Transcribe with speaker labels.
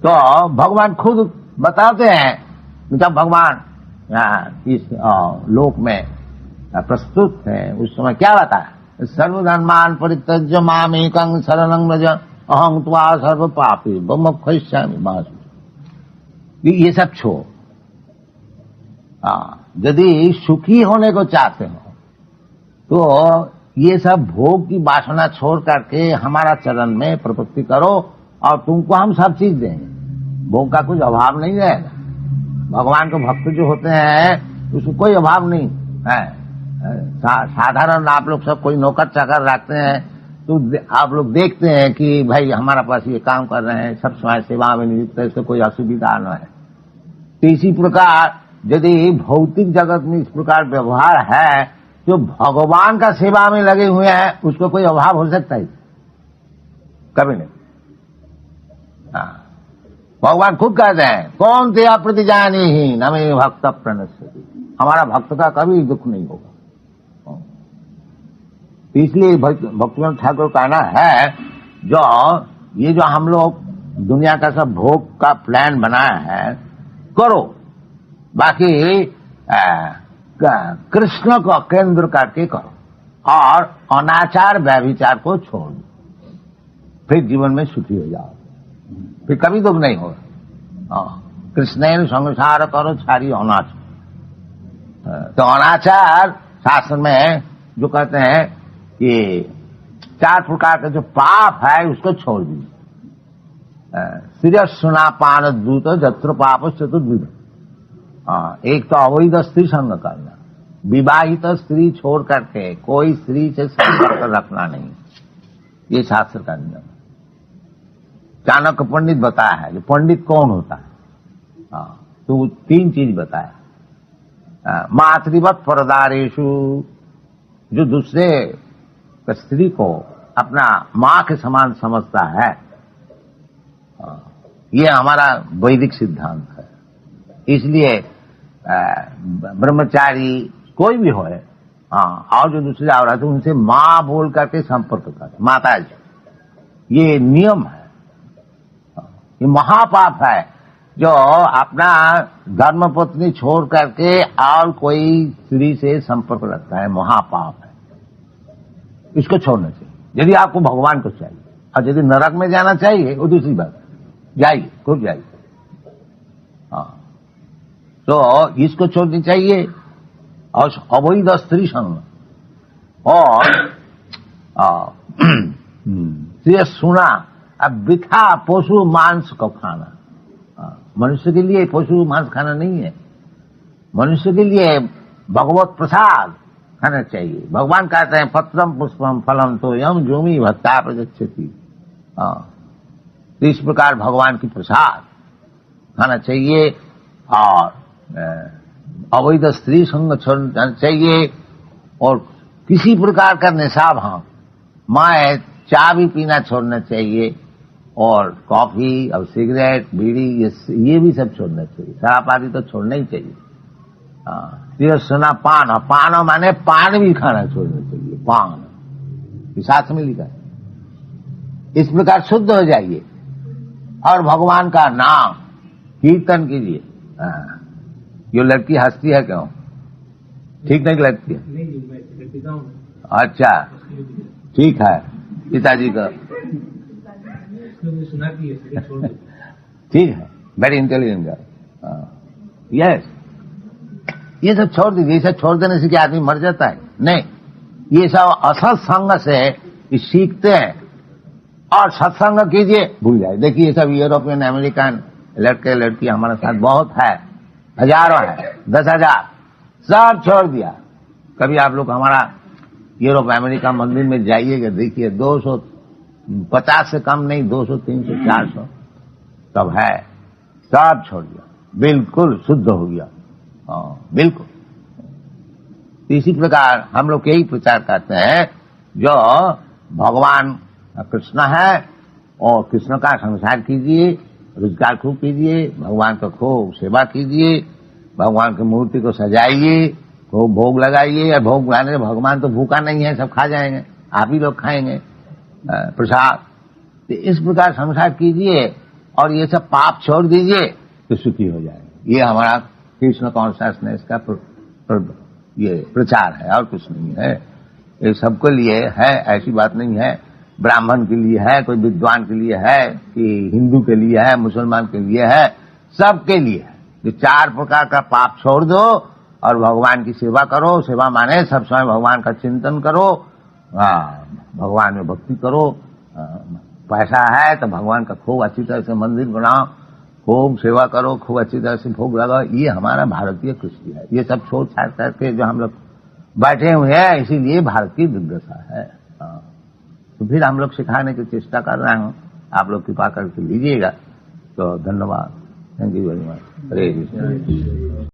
Speaker 1: तो भगवान खुद बताते हैं जब भगवान इस लोक में प्रस्तुत है उस समय क्या बताया, सर्वधर्मान परित्यज्य मामेकं शरणं व्रज अहं त्वा सर्व पापी मोक्षयिष्यामि मा शुचि। ये सब छोड़, यदि सुखी होने को चाहते हो तो ये सब भोग की वासना छोड़ करके हमारा चरण में प्रपत्ति करो और तुमको हम सब चीज देंगे। भोग का कुछ अभाव नहीं रहेगा। भगवान के भक्त जो होते हैं उसको कोई अभाव नहीं है। साधारण आप लोग सब कोई नौकर चाकर रखते हैं तो आप लोग देखते हैं कि भाई हमारा पास ये काम कर रहे हैं, सब समय सेवा में नियुक्त है, इससे कोई असुविधा न है। तो इसी प्रकार यदि भौतिक जगत में इस प्रकार व्यवहार है तो भगवान का सेवा में लगे हुए हैं उसको कोई अभाव हो सकता है? कभी नहीं। भगवान खुद कहते हैं कौन तेरा प्रतिजानी ही न मे भक्त प्रणश्यति, हमारा भक्त का कभी दुख नहीं होगा। इसलिए भक्तिवेदांत ठाकुर कहना है जो हम लोग दुनिया का सब भोग का प्लान बनाया है करो, बाकी कृष्ण को केंद्र करके करो और अनाचार व्यभिचार को छोड़ दो, फिर जीवन में सुखी हो जाओ, फिर कभी दुख नहीं होगा। कृष्ण संसार करो छाड़ी अनाचार। तो अनाचार शास्त्र में जो कहते हैं कि 4 प्रकार का जो पाप है उसको छोड़ दीजिए। सिरस सुना पान दूत जत्र पाप चतुर्विध। एक तो अवैध स्त्री संग करना, विवाहित स्त्री छोड़ करके कोई स्त्री से संपर्क रखना नहीं, ये शास्त्र का नियम। चाणक्य पंडित बताया है कि पंडित कौन होता है। तो 3 चीज बताया। मातृवत परदारेशु, जो दूसरे स्त्री को अपना मां के समान समझता है, ये हमारा वैदिक सिद्धांत है। इसलिए ब्रह्मचारी कोई भी होए और जो दूसरे औरत है उनसे मां बोल करके संपर्क करे, माता जी, ये नियम है। ये महापाप है जो अपना धर्मपत्नी छोड़ करके और कोई स्त्री से संपर्क रखता है, महापाप है। इसको छोड़ना चाहिए यदि आपको भगवान को चाहिए। और यदि नरक में जाना चाहिए वो दूसरी बात, जाइए खूब जाइए। तो इसको छोड़नी चाहिए। और अवैध स्त्री संग और सुना अब बिथा पशु मांस को खाना। मनुष्य के लिए पशु मांस खाना नहीं है, मनुष्य के लिए भगवत प्रसाद खाना चाहिए। भगवान कहते हैं पत्रम पुष्पम फलम तो यम जोमी भक्ता प्रगच्छति। तो इस प्रकार भगवान की प्रसाद खाना चाहिए और अवैध स्त्री संग छोड़ना चाहिए। और किसी प्रकार का नशा भाव, माए चाय भी पीना छोड़ना चाहिए और कॉफी और सिगरेट बीड़ी ये भी सब छोड़ना चाहिए। शराब आदि तो छोड़ना ही चाहिए। सुना पान, और पान माने पान भी खाना छोड़ना चाहिए। पान शास्त्र में लिखा है। इस प्रकार शुद्ध हो जाइए और भगवान का नाम कीर्तन कीजिए। ये लड़की हंसती है क्यों? ठीक नहीं लगती है? अच्छा ठीक है, पिताजी का ठीक है, वेरी इंटेलिजेंट गर्ल। यस, ये सब छोड़ दीजिए। ये सब छोड़ देने से क्या आदमी मर जाता है? नहीं, ये सब असत संग से सीखते हैं और सत्संग कीजिए, भूल जाए। देखिए ये सब यूरोपियन अमेरिकन लड़के लड़की हमारे साथ बहुत है, हजारों है, 10,000 सब छोड़ दिया। कभी आप लोग हमारा यूरोप अमेरिका मंदिर में जाइएगा, देखिए 250 से कम नहीं, 200 300 400 सब है, सब छोड़ दिया, बिल्कुल शुद्ध हो गया। बिल्कुल। इसी प्रकार हम लोग यही प्रचार करते हैं, जो भगवान कृष्ण है और कृष्ण का संसार कीजिए, रोजगार खूब कीजिए, भगवान का खूब सेवा कीजिए, भगवान की मूर्ति को सजाइए, खूब भोग लगाइए। और भोग लगाने से भगवान तो भूखा नहीं है, सब खा जाएंगे, आप ही लोग खाएंगे प्रसाद। तो इस प्रकार संसार कीजिए और ये सब पाप छोड़ दीजिए तो सुखी हो जाएंगे। ये हमारा कृष्ण कॉन्शियसनेस का ये प्रचार है और कुछ नहीं है। ये सबके लिए है, ऐसी बात नहीं है। ब्राह्मण के लिए है, कोई विद्वान के लिए है, कि हिंदू के लिए है, मुसलमान के लिए है, सबके लिए है। ये 4 प्रकार का पाप छोड़ दो और भगवान की सेवा करो। सेवा माने सब समय भगवान का चिंतन करो, भगवान में भक्ति करो। पैसा है तो भगवान का खूब अच्छी तरह से मंदिर बनाओ, खूब सेवा करो, खूब अच्छी तरह से भोग लगाओ। ये हमारा भारतीय कृषि है। ये सब छोड़ छाड़ करके जो हम लोग बैठे हुए हैं, इसीलिए भारत की दुर्दशा है। तो फिर हम लोग सिखाने की चेष्टा कर रहे हैं, आप लोग कृपा करके लीजिएगा। तो धन्यवाद, thank you very much. Hare Krishna.